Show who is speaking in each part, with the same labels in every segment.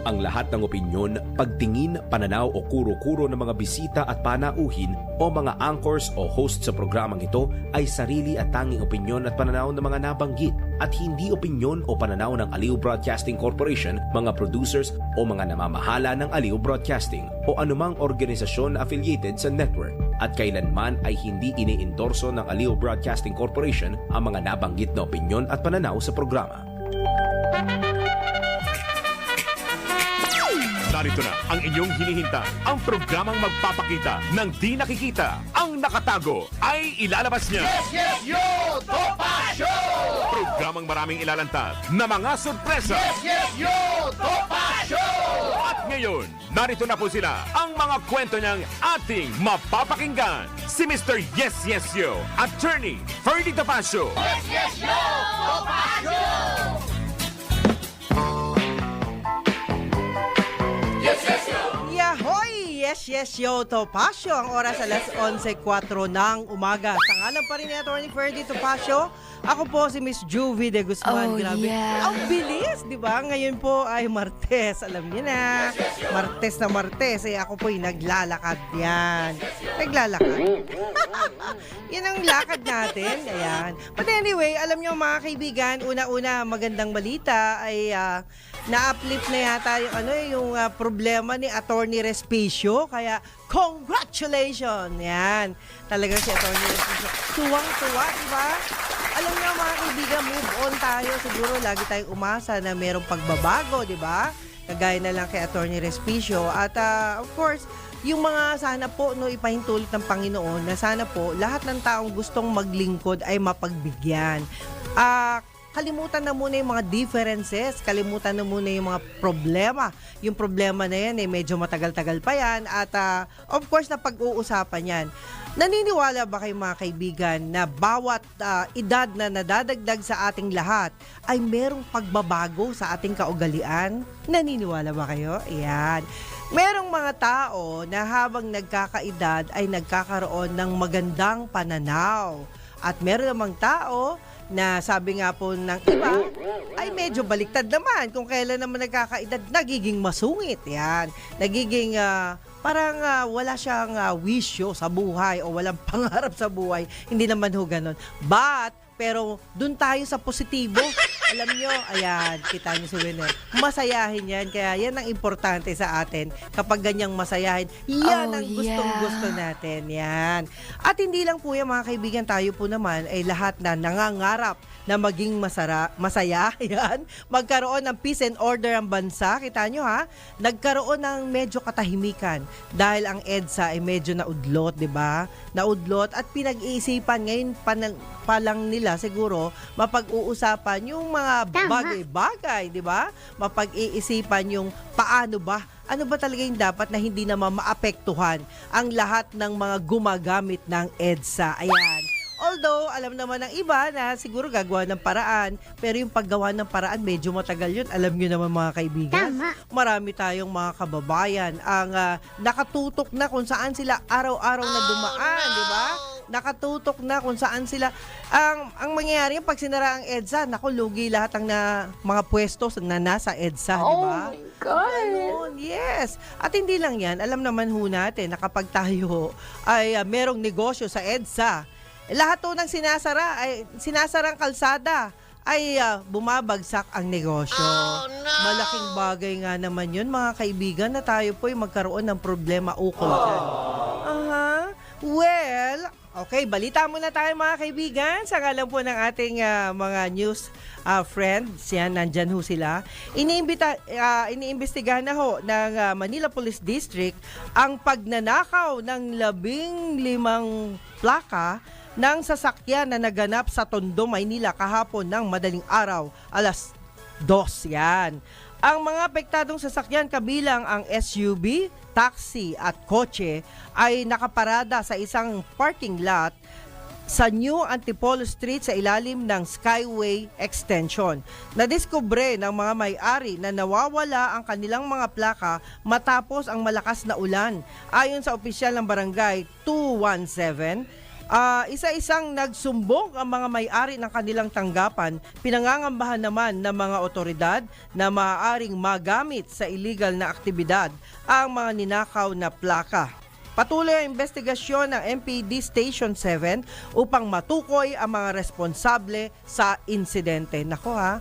Speaker 1: Ang lahat ng opinyon, pagtingin, pananaw o kuro-kuro ng mga bisita at panauhin o mga anchors o host sa programang ito ay sarili at tanging opinyon at pananaw ng mga nabanggit at hindi opinyon o pananaw ng Aliw Broadcasting Corporation, mga producers o mga namamahala ng Aliw Broadcasting o anumang organisasyon na affiliated sa network. At kailanman ay hindi iniendorso ng Aliw Broadcasting Corporation ang mga nabanggit na opinyon at pananaw sa programa.
Speaker 2: Narito na ang inyong hinihintay, ang programang magpapakita ng di nakikita. Ang nakatago ay ilalabas niya.
Speaker 3: Yes, yo! Topa Show!
Speaker 2: Programang maraming ilalantad na mga sorpresa.
Speaker 3: Yes, yo! Topa Show!
Speaker 2: At ngayon, narito na po sila, ang mga kwento niyang ating mapapakinggan. Si Mr. Yes, Yo, Attorney Ferdy Topacio.
Speaker 3: Yes, yo! Topa Show!
Speaker 4: Yahoy! Yes, yo, Topacio. Ang oras alas 11:04 ng umaga. Tangalan pa rin ni Atty. Ferdy Topacio. Ako po si Miss Juvie de Guzman. Grabe. Ang bilis, di ba? Ngayon po ay Martes. Alam niyo na. Martes na Martes. Eh, ako po ay naglalakad yan. Naglalakad. Yan ang lakad natin. Ayan. But anyway, alam niyo mga kaibigan, una-una magandang balita ay na-uplift na yata yung problema ni Atty. Respicio. Kaya congratulations! Yan. Talagang si Atty. Respicio. Tuwang-tuwa, di ba? Alam niyo mga kaibigan, move on tayo. Siguro lagi tayong umasa na merong pagbabago, di ba? Kagaya na lang kay Atty. Respicio. At of course, yung mga sana po ipahintulot ng Panginoon na sana po lahat ng taong gustong maglingkod ay mapagbigyan. Kalimutan na muna yung mga differences, kalimutan na muna yung mga problema. Yung problema na yan, medyo matagal-tagal pa yan at of course na pag-uusapan yan. Naniniwala ba kayo mga kaibigan na bawat edad na nadadagdag sa ating lahat ay merong pagbabago sa ating kaugalian? Naniniwala ba kayo? Ayan. Merong mga tao na habang nagkakaedad ay nagkakaroon ng magandang pananaw. At meron namang tao na sabi nga po ng iba, ay medyo baliktad naman. Kung kailan naman nagkakaedad, nagiging masungit. Yan. Nagiging parang wala siyang wisyo sa buhay o walang pangarap sa buhay. Hindi naman ho ganun. Pero dun tayo sa positibo. Alam nyo, ayan, kita nyo si Winner. Masayahin yan. Kaya yan ang importante sa atin. Kapag ganyang masayahin, yan ang gustong-gusto natin. Yan. At hindi lang po yan, mga kaibigan, tayo po naman ay lahat na nangangarap na maging masaya. Yan. Magkaroon ng peace and order ang bansa. Kita nyo ha? Nagkaroon ng medyo katahimikan. Dahil ang EDSA ay medyo naudlot, di ba? Naudlot at pinag-iisipan ngayon pa lang nila siguro mapag-uusapan yung mga bagay-bagay, di ba? Mapag-iisipan yung paano ba? Ano ba talaga yung dapat na hindi naman maapektuhan ang lahat ng mga gumagamit ng EDSA? Ayan. Although, alam naman ng iba na siguro gagawa ng paraan, pero yung paggawa ng paraan, medyo matagal yun. Alam nyo naman mga kaibigan, marami tayong mga kababayan ang nakatutok na kung saan sila araw-araw na dumaan, di ba? Nakatutok na kung saan sila. Ang mangyayari yung pag sinara ang EDSA, naku, lugi lahat ng mga pwesto na nasa EDSA, di ba? Oh my God! Ganun, yes. At hindi lang yan, alam naman ho natin na kapag tayo ay merong negosyo sa EDSA, lahat to ng sinasarang kalsada ay bumabagsak ang negosyo. Oh, no! Malaking bagay nga naman yun, mga kaibigan, na tayo po ay magkaroon ng problema ukol dyan. Well, okay, balita muna tayo mga kaibigan. Sa ngalan po ng ating mga news friends, yan, nandyan ho sila. Iniimbestigahan na ho ng Manila Police District ang pagnanakaw ng 15 plaka ng sasakyan na naganap sa Tondo, Maynila kahapon ng madaling araw, alas 2 yan. Ang mga apektadong sasakyan kabilang ang SUV, taxi at kotse ay nakaparada sa isang parking lot sa New Antipolo Street sa ilalim ng Skyway Extension. Nadiskubre ng mga may-ari na nawawala ang kanilang mga plaka matapos ang malakas na ulan. Ayon sa opisyal ng Barangay 217, Isa-isang nagsumbong ang mga may-ari ng kanilang tanggapan, pinangangambahan naman ng mga otoridad na maaaring magamit sa illegal na aktibidad ang mga ninakaw na plaka. Patuloy ang investigasyon ng MPD Station 7 upang matukoy ang mga responsable sa insidente. Nako ha,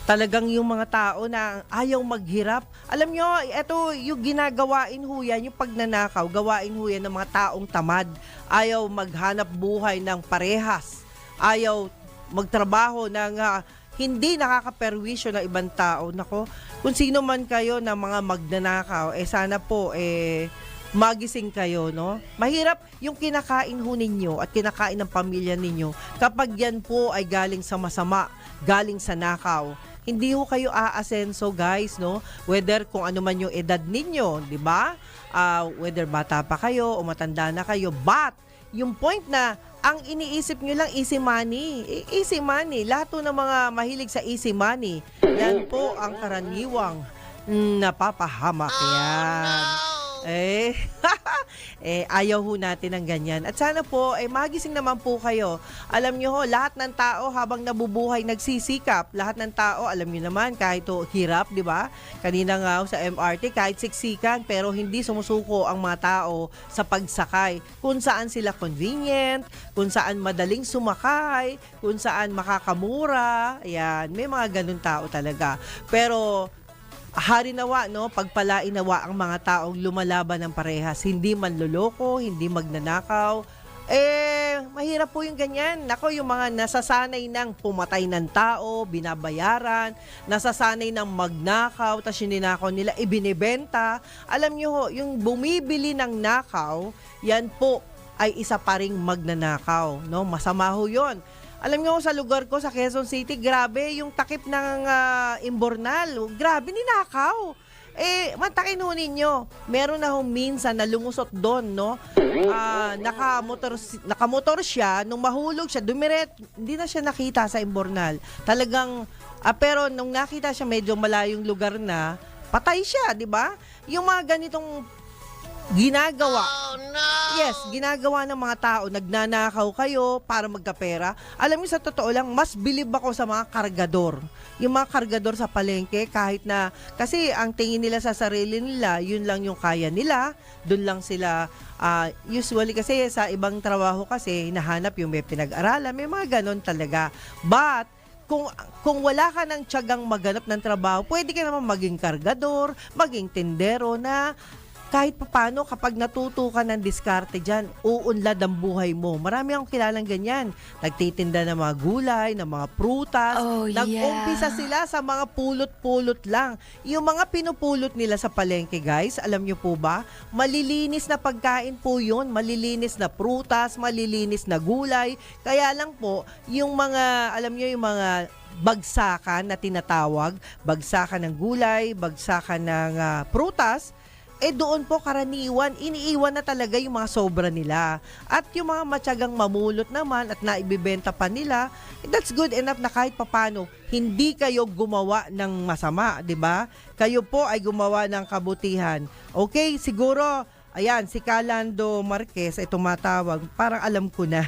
Speaker 4: talagang yung mga tao na ayaw maghirap. Alam nyo, ito yung ginagawain ho yan, yung pagnanakaw, gawain ho yan ng mga taong tamad. Ayaw maghanap buhay ng parehas. Ayaw magtrabaho ng hindi nakakaperwisyo ng ibang tao. Nako, kung sino man kayo na mga magnanakaw, sana po magising kayo, no? Mahirap yung kinakain ho ninyo at kinakain ng pamilya ninyo kapag yan po ay galing sa masama, galing sa nakaw. Hindi ho kayo aasenso, guys, no? Whether kung ano man yung edad ninyo, di ba? Whether bata pa kayo o matanda na kayo. But, yung point na ang iniisip nyo lang easy money. Easy money. Lahat po ng mga mahilig sa easy money, yan po ang karaniwang napapahamak yan. Ayaw ho natin ng ganyan. At sana po, magising naman po kayo. Alam nyo ho, lahat ng tao habang nabubuhay nagsisikap. Lahat ng tao, alam nyo naman, kahit hirap, di ba? Kanina nga sa MRT, kahit siksikan, pero hindi sumusuko ang mga tao sa pagsakay. Kung saan sila convenient, kung saan madaling sumakay, kung saan makakamura. Ayan, may mga ganun tao talaga. Pero hari nawa, no, pagpalain nawa ang mga taong lumalaban ng parehas, hindi manloloko, hindi magnanakaw. Mahirap po yung ganyan. Nako, yung mga nasasanay ng pumatay ng tao, binabayaran, nasasanay ng magnakaw, tas yung ninakaw nila ibinibenta. Alam nyo ho, yung bumibili ng nakaw, yan po ay isa pa ring magnanakaw, no? Masama ho yun. Alam nyo, sa lugar ko, sa Quezon City, grabe yung takip ng imbornal. Grabe, ninakaw. Matakin ho ninyo. Meron na ho minsan na lumusot doon, no? Nakamotor siya, nung mahulog siya, dumiret, hindi na siya nakita sa imbornal. Talagang, pero nung nakita siya, medyo malayong lugar na, patay siya, di ba? Yung mga ganitong ginagawa. Oh, no! Yes, ginagawa ng mga tao, nagnanakaw kayo para magkapera. Alam niyo, sa totoo lang, mas bilib ako sa mga kargador. Yung mga kargador sa palengke, kahit na, kasi ang tingin nila sa sarili nila, yun lang yung kaya nila, dun lang sila, usually kasi sa ibang trabaho kasi, nahanap yung may pinag-aralan, may mga ganon talaga. But, kung wala ka ng tiyagang maganap ng trabaho, pwede ka naman maging kargador, maging tindero na kahit paano kapag natuto ka ng diskarte dyan, uunlad ang buhay mo. Marami akong kilalang ganyan. Nagtitinda ng mga gulay, ng mga prutas. Nag-umpisa sila sa mga pulot-pulot lang. Yung mga pinupulot nila sa palengke, guys, alam nyo po ba? Malilinis na pagkain po yun. Malilinis na prutas, malilinis na gulay. Kaya lang po, yung mga, alam nyo, yung mga bagsakan na tinatawag, bagsakan ng gulay, bagsakan ng prutas, doon po karaniwan, iniiwan na talaga yung mga sobra nila. At yung mga matyagang mamulot naman at naibibenta pa nila, that's good enough na kahit papano, hindi kayo gumawa ng masama, di ba? Kayo po ay gumawa ng kabutihan. Okay, siguro, ayan, si Calando Marquez ay tumatawag. Parang alam ko na.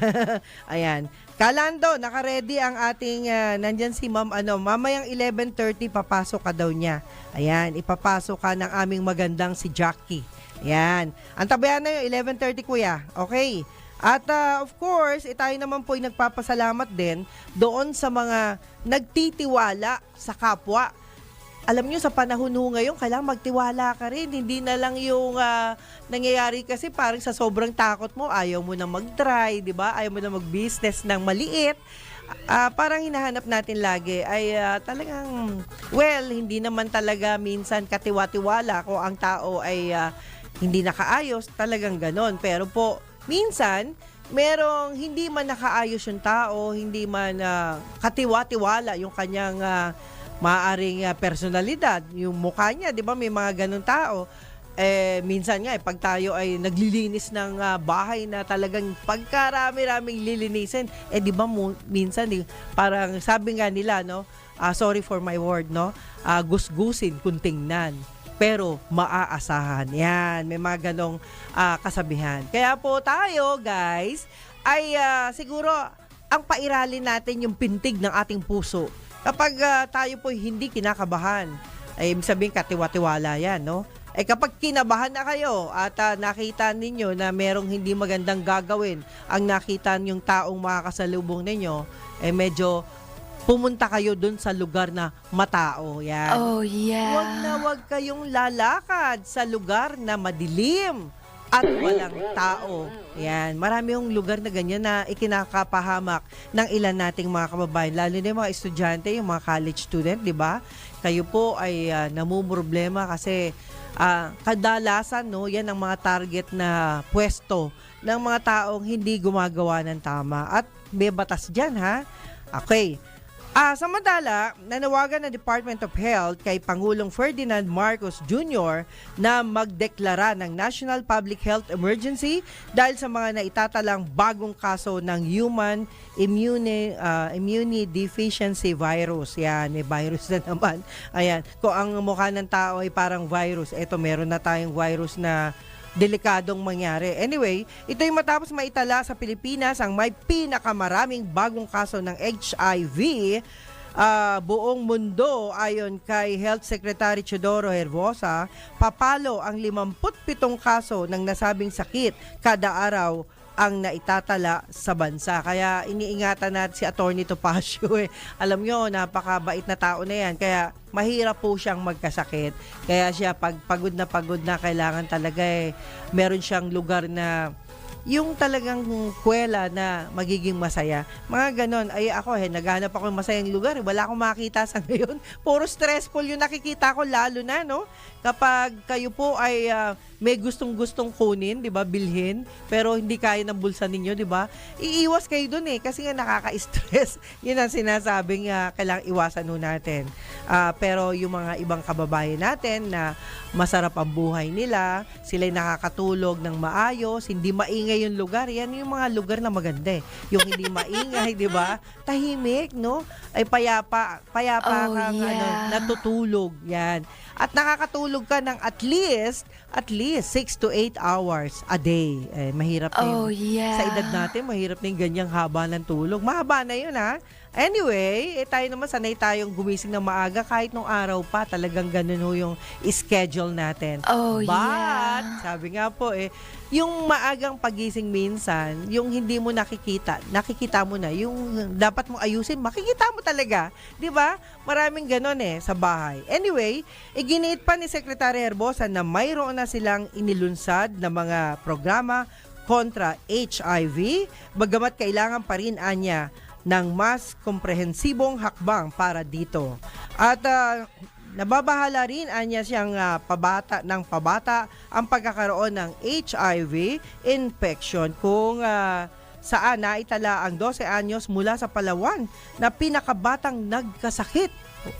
Speaker 4: Ayan. Calando, nakaredy ang ating, nandyan si ma'am, mamayang 11:30 papasok ka daw niya. Ayan, ipapasok ka ng aming magandang si Jackie. Ayan. Antabayan na yung 11:30, kuya. Okay. At of course, tayo naman po ay nagpapasalamat din doon sa mga nagtitiwala sa kapwa. Alam nyo, sa panahon ngayon, kailangan magtiwala ka rin. Hindi na lang yung nangyayari kasi parang sa sobrang takot mo, ayaw mo na mag-try, di ba? Ayaw mo na mag-business ng maliit. Parang hinahanap natin lagi ay talagang, well, hindi naman talaga minsan katiwa-tiwala kung ang tao ay hindi nakaayos, talagang ganon. Pero po, minsan, merong hindi man nakaayos yung tao, hindi man katiwa-tiwala yung kanyang maaaring personalidad, yung mukha niya, di ba, may mga ganun tao. Minsan nga, pag tayo ay naglilinis ng bahay na talagang pagkarami-raming lilinisin, di ba, minsan, parang sabi nga nila, no, sorry for my word, no, gusgusin kung tingnan, pero maaasahan. Yan, may mga ganong kasabihan. Kaya po tayo, guys, ay siguro ang pairalin natin yung pintig ng ating puso. Kapag tayo po hindi kinakabahan, ay ibig sabihin katiwa-tiwala yan, no? Kapag kinabahan na kayo at nakita ninyo na merong hindi magandang gagawin, ang nakita niyong taong makakasalubong ninyo, medyo pumunta kayo dun sa lugar na matao. Yan.
Speaker 5: Oh, yeah.
Speaker 4: Wag kayong lalakad sa lugar na madilim at walang tao. Yan. Marami yung lugar na ganyan na ikinakapahamak ng ilan nating mga kababayan, lalo na yung mga estudyante, yung mga college student, di ba? Kayo po ay namumroblema kasi kadalasan, no, yan ang mga target na pwesto ng mga taong hindi gumagawa ng tama. At may batas dyan, ha? Okay. Samantala, nanawagan ng Department of Health kay Pangulong Ferdinand Marcos Jr. na magdeklara ng National Public Health Emergency dahil sa mga naitatalang bagong kaso ng Human Immunodeficiency Virus. Yan, may virus na naman. Ayan, kung ang mukha ng tao ay parang virus, eto meron na tayong virus na delikadong mangyari. Anyway, ito'y matapos maitala sa Pilipinas ang may pinakamaraming bagong kaso ng HIV buong mundo. Ayon kay Health Secretary Teodoro Herbosa, papalo ang 57 kaso ng nasabing sakit kada araw ang naitatala sa bansa. Kaya iniingatan natin si Atty. Topacio. Alam nyo, napakabait na tao na yan. Kaya mahirap po siyang magkasakit. Kaya siya pag pagod na kailangan talaga meron siyang lugar na yung talagang kwela na magiging masaya. Mga ganon. Ay ako, naghanap ako ng masayang lugar. Wala akong makita sa ngayon. Puro stressful yung nakikita ko, lalo na, no? Kapag kayo po ay may gustong-gustong kunin, di ba, bilhin, pero hindi kaya ng bulsa ninyo, di ba? Iiwas kayo dun kasi nga nakaka-stress. Yun ang sinasabing kailangang iwasan nun natin. Pero yung mga ibang kababayan natin na masarap ang buhay nila, sila'y nakakatulog ng maayos, hindi maingay yung lugar. Yan yung mga lugar na maganda. Yung hindi maingay, di ba? Tahimik, no? Ay payapa kang natutulog. Yan. At nakakatulog ka ng at least 6 to 8 hours a day. Mahirap na yun.
Speaker 5: Oh, yeah.
Speaker 4: Sa edad natin, mahirap na yung ganyang haba ng tulog. Mahaba na yun, ha? Anyway, tayo naman sanay tayong gumising ng maaga kahit nung araw pa. Talagang ganun yung schedule natin.
Speaker 5: Oh,
Speaker 4: But,
Speaker 5: yeah.
Speaker 4: sabi nga po yung maagang pagising minsan, yung hindi mo nakikita mo na, yung dapat mong ayusin, makikita mo talaga. Di ba? Maraming ganun sa bahay. Anyway, iginiit pa ni Secretary Herbosa na mayroon na silang inilunsad na mga programa kontra HIV, bagamat kailangan pa rin anya ng mas komprehensibong hakbang para dito. At nababahala rin anya siyang pabata ang pagkakaroon ng HIV infection kung saan naitala ang 12 anyos mula sa Palawan na pinakabatang nagkasakit.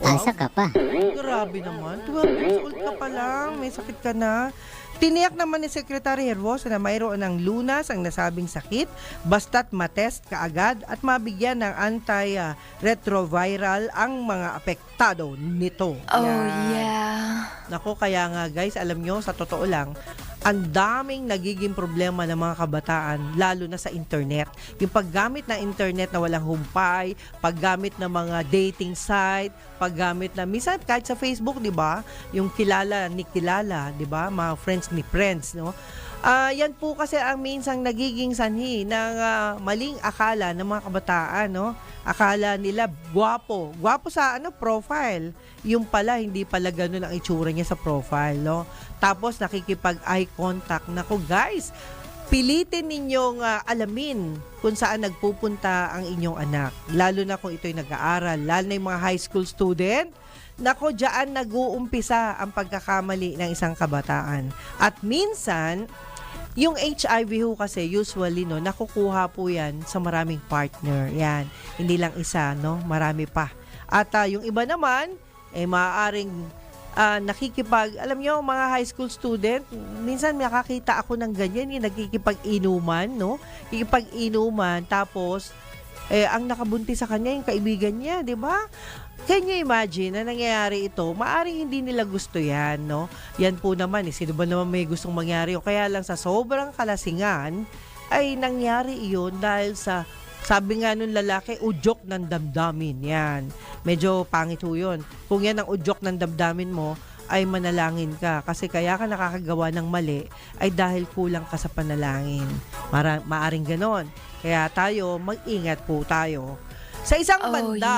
Speaker 6: Asa ka pa?
Speaker 4: Grabe naman. 12 years old ka pa lang. May sakit ka na. Tiniyak naman ni Secretary Herbosa na mayroon ng lunas ang nasabing sakit basta't matest kaagad at mabigyan ng anti-retroviral ang mga apektado nito.
Speaker 5: Oh, yeah.
Speaker 4: Nako, kaya nga guys, alam nyo, sa totoo lang, ang daming nagiging problema ng mga kabataan, lalo na sa internet. Yung paggamit ng internet na walang humpay, paggamit ng mga dating site, paggamit na, minsan kahit sa Facebook, di ba? Yung kilala ni kilala, di ba? Mga friends ni friends, no? Yan po kasi ang minsang nagiging sanhi ng maling akala ng mga kabataan, no? Akala nila gwapo sa profile. Yung pala hindi pala ganoon ang itsura niya sa profile, no? Tapos nakikipag-eye contact. Nako guys, pilitin ninyong alamin kung saan nagpupunta ang inyong anak. Lalo na kung ito'y nag-aaral, lalo na yung mga high school student. Nako, diyan nag-uumpisa ang pagkakamali ng isang kabataan. At minsan, yung HIV ho kasi usually nakukuha po yan sa maraming partner. Yan, hindi lang isa, no? Marami pa. At yung iba naman, maaaring alam nyo, mga high school student, minsan nakakita ako ng ganyan, yung nagkikipag-inuman, no? Kikipag-inuman, tapos, ang nakabuntis sa kanya, yung kaibigan niya, di ba? Can you imagine na nangyayari ito? Maaring hindi nila gusto yan, no? Yan po naman, sino ba naman may gustong mangyari? O kaya lang sa sobrang kalasingan, ay nangyari iyon dahil sa, sabi nga nung lalaki, udyok ng damdamin. Yan. Medyo pangit ho yun. Kung yan ang udyok ng damdamin mo, ay manalangin ka. Kasi kaya ka nakakagawa ng mali ay dahil kulang ka sa panalangin. Maaring ganon. Kaya tayo, mag-ingat po tayo. Sa isang banda,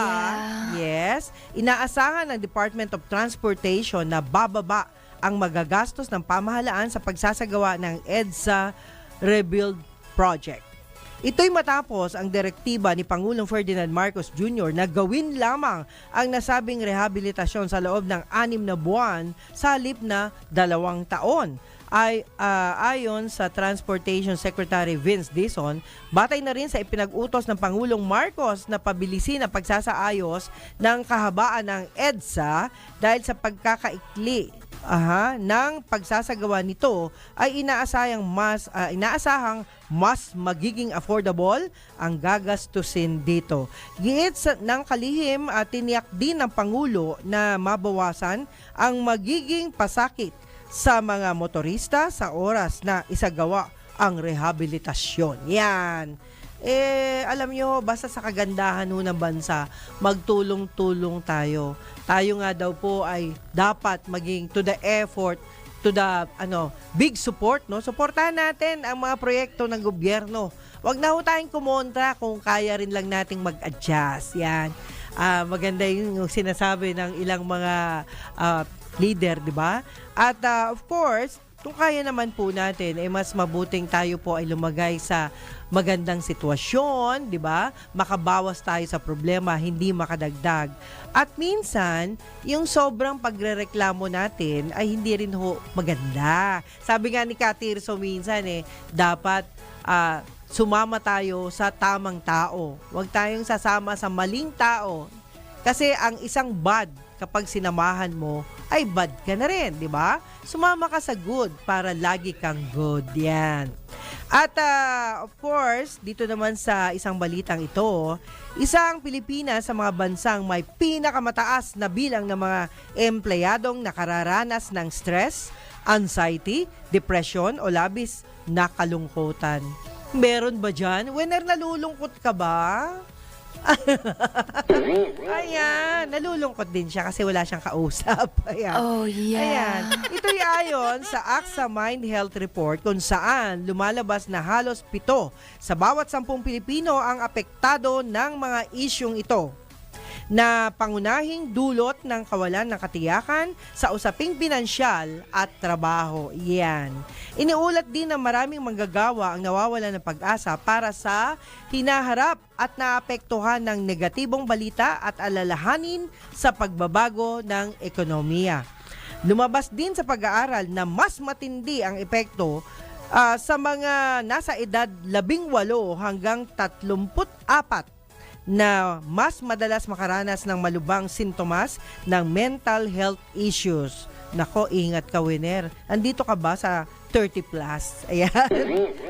Speaker 4: yes, inaasahan ng Department of Transportation na bababa ang magagastos ng pamahalaan sa pagsasagawa ng EDSA Rebuild Project. Ito'y matapos ang direktiba ni Pangulong Ferdinand Marcos Jr. na gawin lamang ang nasabing rehabilitasyon sa loob ng 6 na buwan sa halip na 2 taon. Ayon sa Transportation Secretary Vince Dizon, batay na rin sa ipinag-utos ng Pangulong Marcos na pabilisin ang pagsasaayos ng kahabaan ng EDSA dahil sa pagkakaikli ng pagsasagawa nito ay inaasahang mas magiging affordable ang gagastusin dito. Giit ng kalihim at tiniyak din ng Pangulo na mabawasan ang magiging pasakit sa mga motorista sa oras na isagawa ang rehabilitasyon. Yan. Alam nyo, basta sa kagandahan ng bansa, magtulong-tulong tayo. Tayo nga daw po ay dapat maging to the effort, to the big support, no? Suportahan natin ang mga proyekto ng gobyerno. Huwag na ho tayong kumontra kung kaya rin lang nating mag-adjust. Yan. Maganda yung sinasabi ng ilang mga leader, di ba? At of course, kung kaya naman po natin, mas mabuting tayo po ay lumagay sa magandang sitwasyon, di ba? Makabawas tayo sa problema, hindi makadagdag. At minsan, yung sobrang pagrereklamo natin ay hindi rin ho maganda. Sabi nga ni Katirso minsan dapat sumama tayo sa tamang tao. Huwag tayong sasama sa maling tao. Kasi ang isang bad, kapag sinamahan mo, ay bad ka na rin, di ba? Sumama ka sa good para lagi kang good. Yan. At of course, dito naman sa isang balitang ito, isang Pilipinas sa mga bansang may pinakamataas na bilang ng mga empleyadong nakararanas ng stress, anxiety, depression o labis na kalungkutan. Meron ba dyan? Winner, nalulungkot ka ba? Ayan, nalulungkot din siya kasi wala siyang kausap. Ayan.
Speaker 5: Oh, yeah.
Speaker 4: Ayan. Ito'y ayon sa AXA Mind Health Report kung saan lumalabas na halos 7 sa bawat 10 Pilipino ang apektado ng mga isyung ito, na pangunahing dulot ng kawalan ng katiyakan sa usaping pinansyal at trabaho. Yan. Iniulat din na maraming manggagawa ang nawawalan ng pag-asa para sa hinaharap at naapektuhan ng negatibong balita at alalahanin sa pagbabago ng ekonomiya. Lumabas din sa pag-aaral na mas matindi ang epekto sa mga nasa edad 18 hanggang 34 na mas madalas makaranas ng malubhang sintomas ng mental health issues. Nako, ingat ka, winner. Andito ka ba sa 30 plus? Ayan.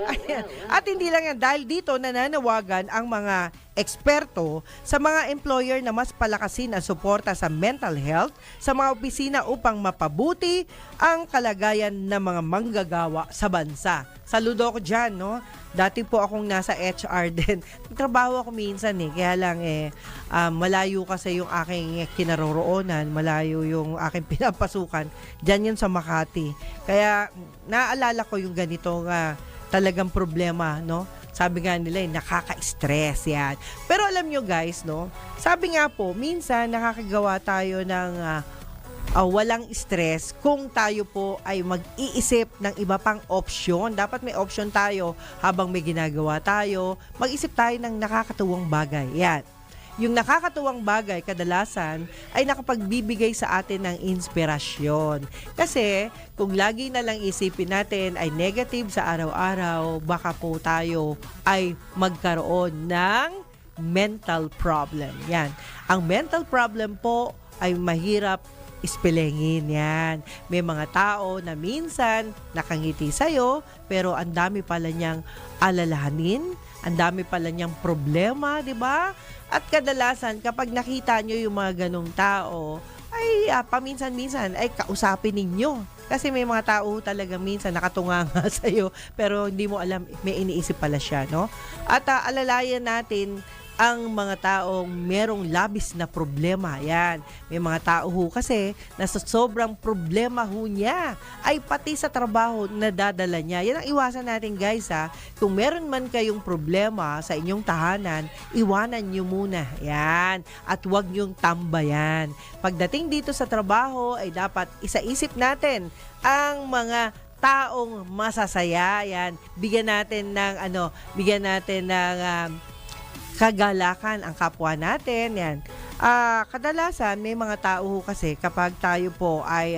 Speaker 4: Ayan. At hindi lang yan, dahil dito nananawagan ang mga eksperto sa mga employer na mas palakasin ang suporta sa mental health sa mga opisina upang mapabuti ang kalagayan ng mga manggagawa sa bansa. Saludo ako dyan, no? Dati po akong nasa HR din. Nagtrabaho ako minsan kaya lang malayo kasi yung aking kinaroroonan, malayo yung aking pinapasukan. Diyan yun sa Makati. Kaya naalala ko yung ganito nga talagang problema, no? Sabi nga nila, nakaka-stress yan. Pero alam nyo guys, no? Sabi nga po, minsan nakakagawa tayo ng walang stress kung tayo po ay mag-iisip ng iba pang opsyon. Dapat may option tayo habang may ginagawa tayo. Mag-isip tayo ng nakakatuwang bagay. Yan. Yung nakakatuwang bagay, kadalasan, ay nakapagbibigay sa atin ng inspirasyon. Kasi, kung lagi na lang isipin natin ay negative sa araw-araw, baka po tayo ay magkaroon ng mental problem. Yan. Ang mental problem po ay mahirap ispelengin yan. May mga tao na minsan nakangiti sa'yo, pero ang dami pala niyang alalahanin, ang dami pala niyang problema, di ba? At kadalasan, kapag nakita nyo yung mga ganong tao, ay paminsan-minsan ay kausapin ninyo. Kasi may mga tao talaga minsan nakatunganga sa'yo pero hindi mo alam may iniisip pala siya, no? At alalayan natin ang mga taong merong labis na problema. Yan. May mga tao ho kasi na sa sobrang problema ho niya ay pati sa trabaho na dadala niya. Yan ang iwasan natin guys ha. Kung meron man kayong problema sa inyong tahanan, iwanan nyo muna. Yan. At huwag nyong tambayan. Pagdating dito sa trabaho ay dapat isaisip natin ang mga taong masasaya. Yan. Bigyan natin ng kagalakan ang kapwa natin. Yan. Kadalasan may mga tao kasi kapag tayo po ay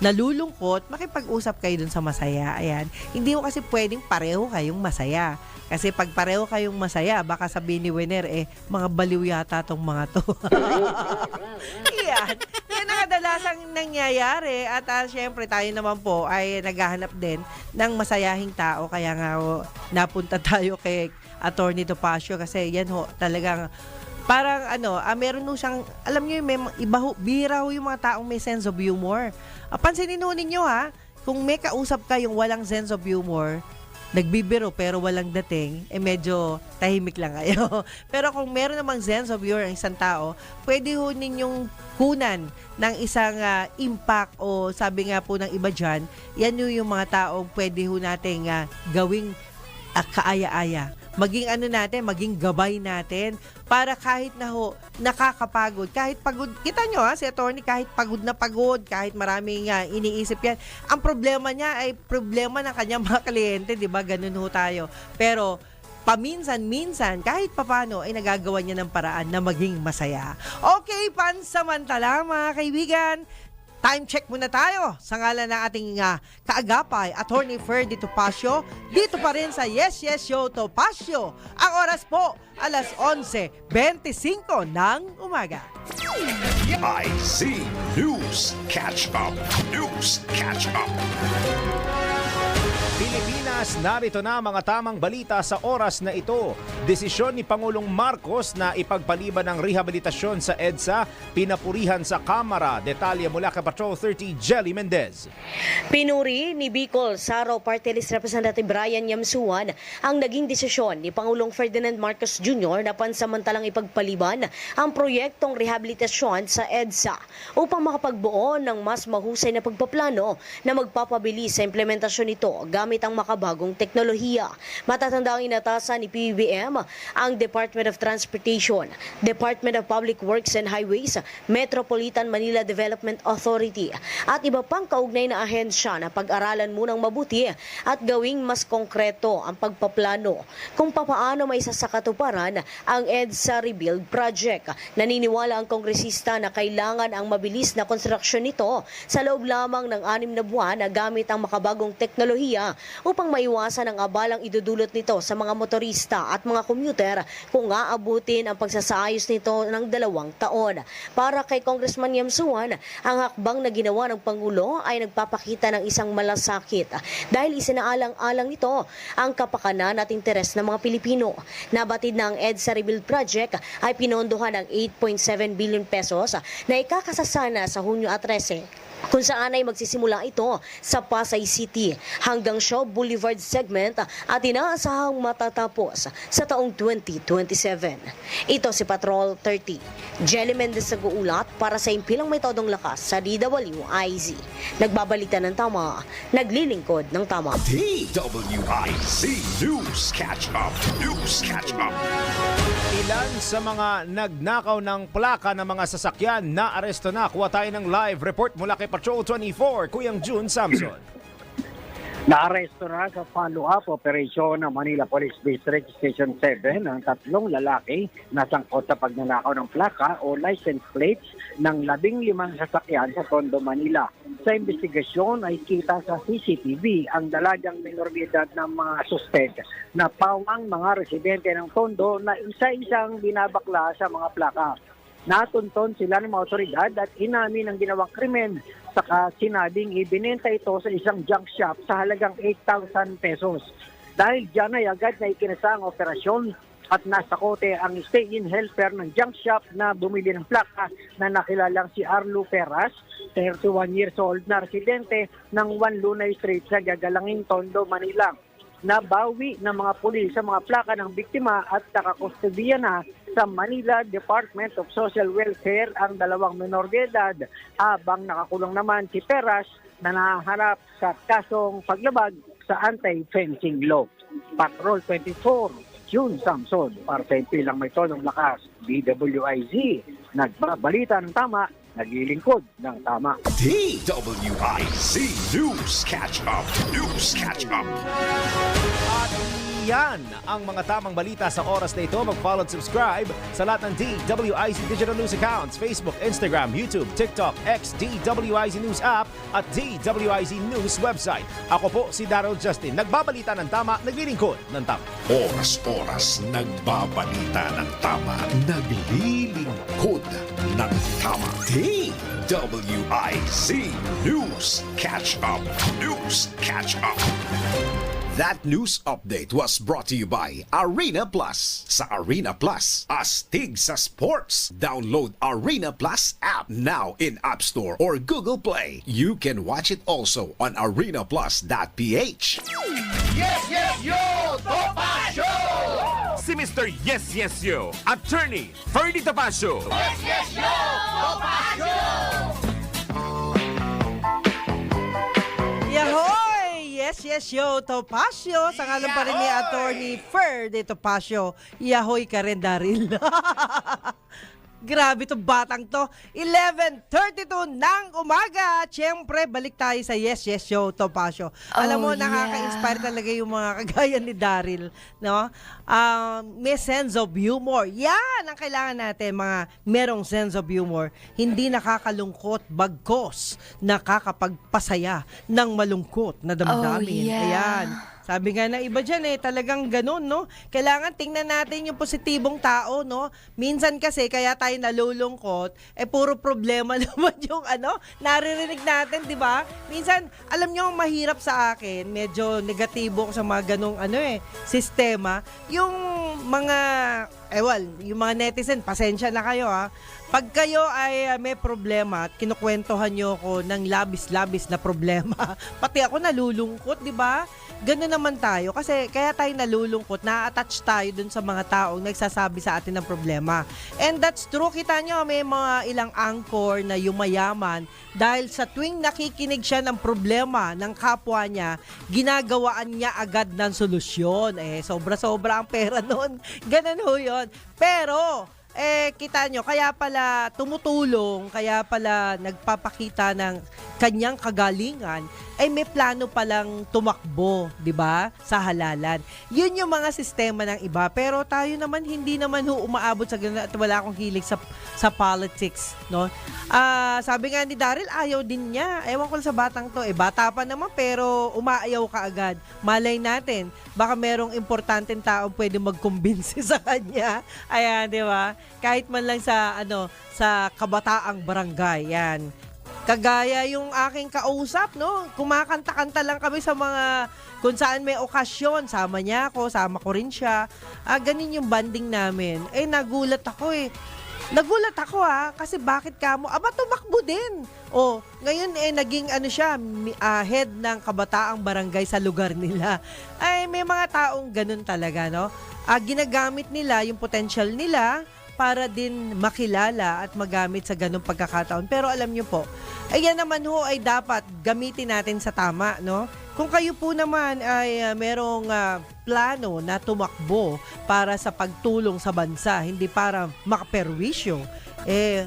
Speaker 4: nalulungkot, makipag-usap kayo dun sa masaya. Ayan. Hindi mo kasi pwedeng pareho kayong masaya. Kasi pag pareho kayong masaya, baka sabihin ni Winner, mga baliw yata tong mga to. Yan. Yan ang kadalasang nangyayari. At syempre tayo naman po ay naghahanap din ng masayahing tao. Kaya nga napunta tayo kay Attorney Topacio kasi yan ho talagang parang meron ho siyang, alam niyo may bihira ho yung mga taong may sense of humor. Pansinin ho ninyo ha, kung may kausap kayong walang sense of humor, nagbibiro pero walang dating, medyo tahimik lang kayo. Pero kung meron namang sense of humor ang isang tao, pwede ho ninyong kunan ng isang impact o sabi nga po ng iba dyan, yan yung mga taong pwede ho nating gawing kaaya-aya. Maging maging gabay natin para kahit na ho, nakakapagod, kahit pagod, kita nyo si attorney, kahit pagod na pagod, kahit maraming iniisip yan, ang problema niya ay problema ng kanyang mga kliyente, di ba? Ganun ho tayo. Pero, paminsan-minsan, kahit papano, ay nagagawa niya ng paraan na maging masaya. Okay, pansamantala mga kaibigan, time check muna tayo sa ngalan ng ating kaagapay, Attorney Ferdy Topacio, dito pa rin sa Yes Yes Show Topacio. Ang oras po, alas 11:25 ng umaga.
Speaker 6: IC News Catch Up. News Catch Up.
Speaker 1: Pilipinas, narito na mga tamang balita sa oras na ito. Desisyon ni Pangulong Marcos na ipagpaliban ng rehabilitasyon sa EDSA, pinapurihan sa Kamara. Detalye mula kay Patrol 30, Jelly Mendez.
Speaker 7: Pinuri ni Bicol Saro Party List Representative Brian Yamsuan ang naging desisyon ni Pangulong Ferdinand Marcos Jr. na pansamantalang ipagpaliban ang proyektong rehabilitasyon sa EDSA upang makapagbuo ng mas mahusay na pagpaplano na magpapabilis sa implementasyon nito gamit ang makabagong teknolohiya. Matatanda ang inatasan ni PBBM ang Department of Transportation, Department of Public Works and Highways, Metropolitan Manila Development Authority at iba pang kaugnay na ahensya na pag-aralan munang mabuti at gawing mas konkreto ang pagpaplano kung papaano may sasakatuparan ang EDSA Rebuild Project. Naniniwala ang kongresista na kailangan ang mabilis na konstruksyon nito sa loob lamang ng 6 na buwan na gamit ang makabagong teknolohiya upang maiwasan ang abalang idudulot nito sa mga motorista at mga commuter kung aabutin ang pagsasaayos nito ng 2 taon. Para kay Congressman Yamsuan, ang hakbang na ginawa ng Pangulo ay nagpapakita ng isang malasakit dahil isinaalang-alang nito ang kapakanan at interes ng mga Pilipino. Nabatid na ang EDSA Rebuild Project ay pinondohan ng 8.7 billion pesos na ikakasasana sa Hunyo 13. Kung saan ay magsisimula ito sa Pasay City hanggang Shaw Boulevard segment at inaasahang matatapos sa taong 2027. Ito si Patrol 30. Jelly Mendez nag-uulat para sa impilang may todong lakas sa DWIZ. Nagbabalita ng tama, naglilingkod ng tama.
Speaker 6: DWIZ News Catch Up. News Catch Up.
Speaker 1: Ilan sa mga nagnakaw ng plaka ng mga sasakyan na aresto na. Kuha tayo ng live report mula kay Patrol 24, Kuyang June Samson.
Speaker 8: Naaresto na sa follow-up operasyon ng Manila Police District Station 7 ang 3 lalaki na sangkot sa pagnanakaw ng plaka o license plates ng 15 sasakyan sa Tondo, Manila. Sa investigasyon ay kita sa CCTV ang dalagang minor de edad ng mga suspect na pawang mga residente ng Tondo na isa-isang binabakla sa mga plaka. Natunton sila ng mga otoridad at inamin ang ginawang krimen, saka sinabing ibinenta ito sa isang junk shop sa halagang 8,000 pesos. Dahil dyan ay agad na ikinasa ang operasyon at nasa kote ang stay-in helper ng junk shop na bumili ng plaka na nakilalang si Arlo Peras, 31 years old na residente ng 1 Lunay Street sa Gagalangin, Tondo, Manila. Nabawi ng mga pulis sa mga plaka ng biktima at nakakustodiya na sa Manila Department of Social Welfare ang dalawang menor de edad, habang nakakulong naman si Peras na nahaharap sa kasong paglabag sa anti-fencing law. Patrol 24, June Samson, para sa Pilang May Tonong Lakas, DWIZ, nagbabalita ng tama, naglilingkod ng tama.
Speaker 6: DWIZ News Catch Up. News Catch Up.
Speaker 1: At yan ang mga tamang balita sa oras na ito. Mag-follow at subscribe sa lahat ng DWIZ Digital News accounts, Facebook, Instagram, YouTube, TikTok, X, DWIZ News app at DWIZ News website. Ako po si Daryl Justin. Nagbabalita ng tama, naglilingkod ng tama.
Speaker 6: Oras-oras nagbabalita ng tama, naglilingkod ng tama. DWIZ News Catch Up. News Catch Up. That news update was brought to you by Arena Plus. Sa Arena Plus, astig sa sports. Download Arena Plus app now in App Store or Google Play. You can watch it also on arenaplus.ph.
Speaker 3: Yes, yes, yo! Topacio!
Speaker 2: Si Mr. Yes, Yes, Yo, Attorney Ferdy Topacio.
Speaker 3: Yes, yes, yo! Topacio!
Speaker 4: Yahoy! Yes, yes, yo, Topacio. Sa ngalan pa rin ni Attorney Ferdy Topacio. Yahoy ka rin, Daryl. Grabe to batang to. 11:32 ng umaga. Siyempre, balik tayo sa Yes, Yes, Yo, Topacio. Alam mo, nakaka-inspire talaga yung mga kagaya ni Daryl. No? May sense of humor. Yan ang kailangan natin, mga merong sense of humor. Hindi nakakalungkot, bagkos nakakapagpasaya ng malungkot na damdamin. Ayan. Sabi nga ng iba dyan talagang ganun, no? Kailangan tingnan natin yung positibong tao, no? Minsan kasi, kaya tayo nalulungkot, puro problema naman yung naririnig natin, di ba? Minsan, alam nyo, mahirap sa akin, medyo negatibo ko sa mga ganung sistema. Yung mga, yung mga netizen, pasensya na kayo, ha? Pag kayo ay may problema at kinukwentuhan nyo ko ng labis-labis na problema, pati ako nalulungkot, di ba? Ganun naman tayo kasi kaya tayo nalulungkot, na-attach tayo dun sa mga taong nagsasabi sa atin ng problema. And that's true. Kita nyo, may mga ilang anchor na yumayaman dahil sa tuwing nakikinig siya ng problema ng kapwa niya, ginagawaan niya agad ng solusyon. Sobra-sobra ang pera nun. Ganun ho yun. Pero, kita nyo, kaya pala tumutulong, kaya pala nagpapakita ng kanyang kagalingan, may plano palang tumakbo, di ba, sa halalan. Yun yung mga sistema ng iba. Pero tayo naman, hindi naman umaabot sa ganun at wala akong hilig sa politics, no? Sabi nga ni Daryl, ayaw din niya. Ewan ko sa batang to. Bata pa naman, pero umaayaw ka agad. Malay natin, baka merong importanteng tao pwede magkumbinsi sa kanya. Ayan, di ba? Kahit man lang sa, sa kabataang barangay. Yan. Kagaya yung aking kausap, no? Kumakanta-kanta lang kami sa mga, kung saan may okasyon. Sama niya ako, sama ko rin siya. Ganin yung banding namin. Nagulat ako Nagulat ako kasi bakit kamo? Tumakbo din. Ngayon naging siya, head ng kabataang barangay sa lugar nila. May mga taong ganun talaga, no? Ginagamit nila yung potential nila para din makilala at magamit sa ganung pagkakataon. Pero alam niyo po, ayan naman ay dapat gamitin natin sa tama, no? Kung kayo po naman ay merong plano na tumakbo para sa pagtulong sa bansa, hindi para makaperwisyo,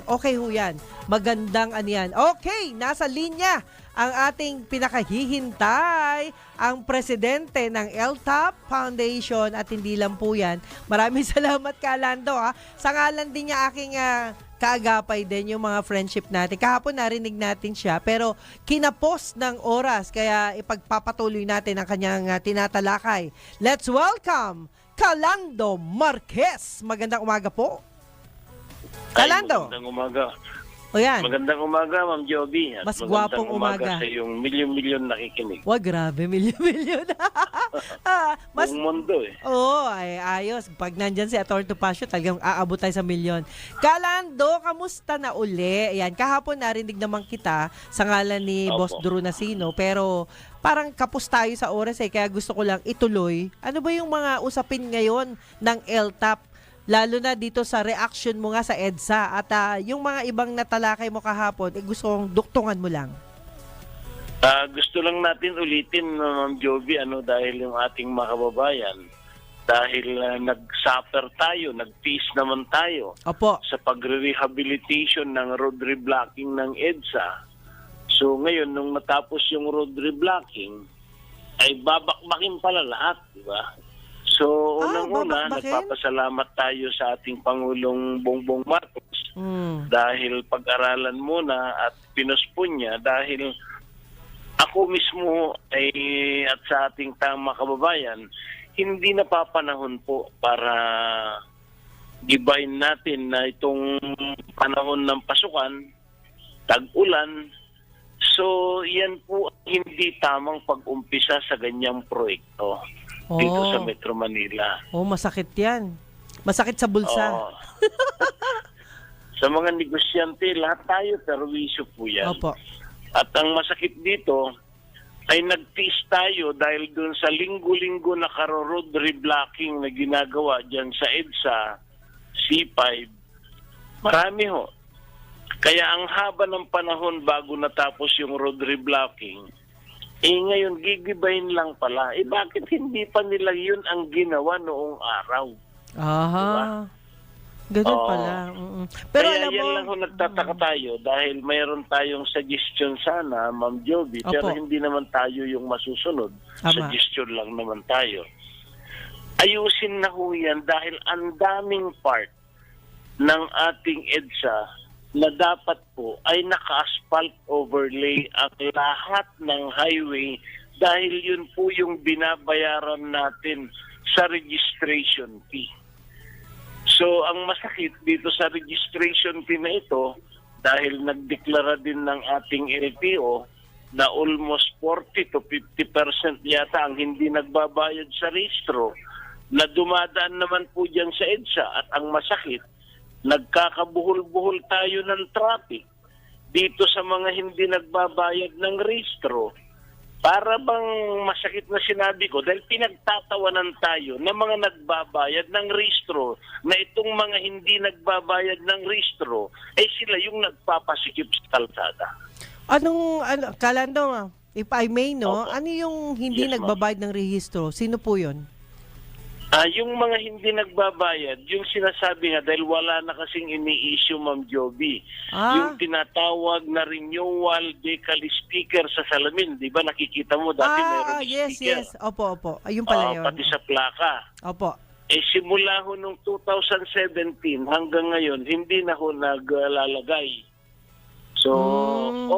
Speaker 4: okay ho yan. Magandang yan. Okay, nasa linya ang ating pinakahihintay, ang presidente ng LTAP Foundation, at hindi lang po yan. Maraming salamat ka, Lando. Sa ngalan din niya aking kaagapay din yung mga friendship natin. Kahapon narinig natin siya, pero kinapos ng oras, kaya ipagpapatuloy natin ang kanyang tinatalakay. Let's welcome Kalando Marquez. Magandang umaga po. Kalando.
Speaker 9: Magandang umaga.
Speaker 4: O yan.
Speaker 9: Magandang umaga, Ma'am Joby. At
Speaker 4: Mas
Speaker 9: magandang
Speaker 4: gwapong umaga.
Speaker 9: sa iyong milyon-milyon nakikinig.
Speaker 4: Wag, grabe, milyon-milyon. Mas,
Speaker 9: Buong mundo eh.
Speaker 4: oo, ay ayos. Pag nandyan si Atty. Topacio, talagang aabot tayo sa milyon. Kalando, kamusta na uli? Ayan, kahapon narinig naman kita sa ngalan ni
Speaker 9: Opo.
Speaker 4: Boss Drew Nasino, pero parang kapos tayo sa oras kaya gusto ko lang ituloy. Ano ba yung mga usapin ngayon ng LTAP? Lalo na dito sa reaction mo nga sa EDSA at yung mga ibang natalakay mo kahapon, gusto kong duktungan mo lang.
Speaker 9: Gusto lang natin ulitin, Ma'am Joby, dahil yung ating mga kababayan, dahil nag-suffer tayo, nag-peace naman tayo
Speaker 4: Opo.
Speaker 9: sa pagre-rehabilitation ng road reblocking ng EDSA. So ngayon, nung natapos yung road reblocking, ay babakbakin pala lahat, di ba? So, unang-una,
Speaker 4: babakbakin?
Speaker 9: nagpapasalamat tayo sa ating Pangulong Bongbong Marcos dahil pag-aralan muna at pinuspon niya dahil ako mismo at sa ating tama kababayan, hindi napapanahon po para gibayin natin na itong panahon ng pasukan, tag-ulan. So, yan po hindi tamang pag-umpisa sa ganyang proyekto dito sa Metro Manila.
Speaker 4: Masakit yan. Masakit sa bulsa.
Speaker 9: Oo. Sa mga negosyante, lahat tayo perwisyo po yan.
Speaker 4: Opo.
Speaker 9: At ang masakit dito ay nagtiis tayo dahil dun sa linggo-linggo na road reblocking na ginagawa dyan sa EDSA, C5. Marami ho. Kaya ang haba ng panahon bago natapos yung road reblocking, ngayon gigibayin lang pala. Bakit hindi pa nila yun ang ginawa noong araw?
Speaker 4: Aha.
Speaker 9: Diba?
Speaker 4: Ganun
Speaker 9: Oo.
Speaker 4: pala. Pero
Speaker 9: Kaya
Speaker 4: alam mo,
Speaker 9: yan lang ho nagtataka tayo dahil mayroon tayong suggestion sana, Ma'am Joby, pero
Speaker 4: Opo.
Speaker 9: hindi naman tayo yung masusunod.
Speaker 4: Tama.
Speaker 9: Suggestion lang naman tayo. Ayusin na ho yan dahil ang daming part ng ating EDSA na dapat po ay naka-asphalt overlay ang lahat ng highway dahil yun po yung binabayaran natin sa registration fee. So, ang masakit dito sa registration fee na ito, dahil nagdeklara din ng ating LTO na almost 40 to 50% yata ang hindi nagbabayad sa registro, na dumadaan naman po dyan sa EDSA. At ang masakit, nagkakabuhol-buhol tayo ng traffic dito sa mga hindi nagbabayad ng registro. Para bang masakit na sinabi ko dahil pinagtatawanan tayo ng mga nagbabayad ng registro na itong mga hindi nagbabayad ng registro ay sila yung nagpapasikip sa kalsada.
Speaker 4: Kalando, if I may,
Speaker 9: Opo.
Speaker 4: ano yung hindi
Speaker 9: Yes, ma'am.
Speaker 4: nagbabayad ng rehistro? Sino po yun?
Speaker 9: Yung mga hindi nagbabayad, yung sinasabi nga dahil wala na kasing ini-issue, Ma'am Joby, yung tinatawag na renewal decal sticker sa salamin, di ba nakikita mo dati meron sticker.
Speaker 4: yes. Opo. Ayun pala yun.
Speaker 9: Pati sa plaka.
Speaker 4: Opo.
Speaker 9: Simula ho nung 2017 hanggang ngayon, hindi na ho naglalagay. So,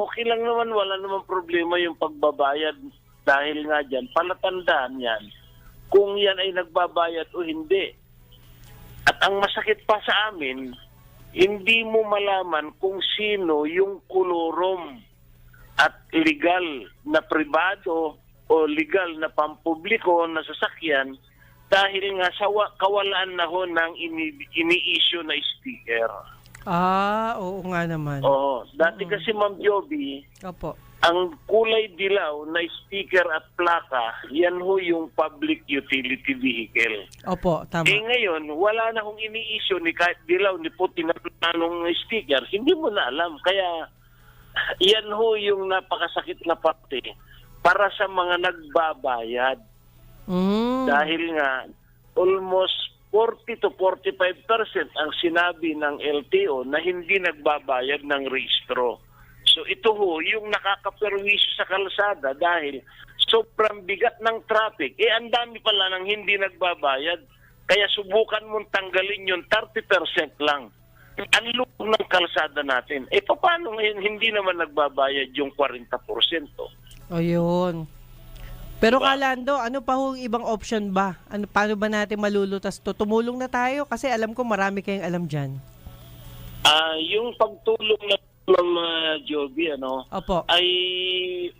Speaker 9: okay lang naman, wala namang problema yung pagbabayad dahil nga dyan, palatandaan yan kung yan ay nagbabayad o hindi. At ang masakit pa sa amin, hindi mo malaman kung sino yung kolorom at legal na pribado o legal na pampubliko na sasakyan dahil nga sa kawalaan na ho ng ini-issue na sticker.
Speaker 4: Oo nga naman.
Speaker 9: Oo. Dati kasi, Ma'am Joby,
Speaker 4: Opo.
Speaker 9: ang kulay dilaw na sticker at plaka, yan ho yung public utility vehicle.
Speaker 4: Opo, tama.
Speaker 9: Ngayon, wala na hong ini-issue ni kahit dilaw, ni puti na anong sticker. Hindi mo na alam. Kaya, yan ho yung napakasakit na parte para sa mga nagbabayad. Dahil nga, almost 40 to 45% ang sinabi ng LTO na hindi nagbabayad ng rehistro. So ito ho, yung nakakaperwisyo sa kalsada dahil sobrang bigat ng traffic. Ang dami pala ng hindi nagbabayad. Kaya subukan mong tanggalin yung 30% lang. Ang loob ng kalsada natin. Paano ngayon hindi naman nagbabayad yung 40%?
Speaker 4: Ayun. Pero
Speaker 9: Diba?
Speaker 4: Kalando, ano pa hong ibang option ba? Paano ba natin malulutas to? Tumulong na tayo kasi alam ko marami kayong alam dyan.
Speaker 9: Yung pagtulong na Ma'am Joby,
Speaker 4: Opo.
Speaker 9: ay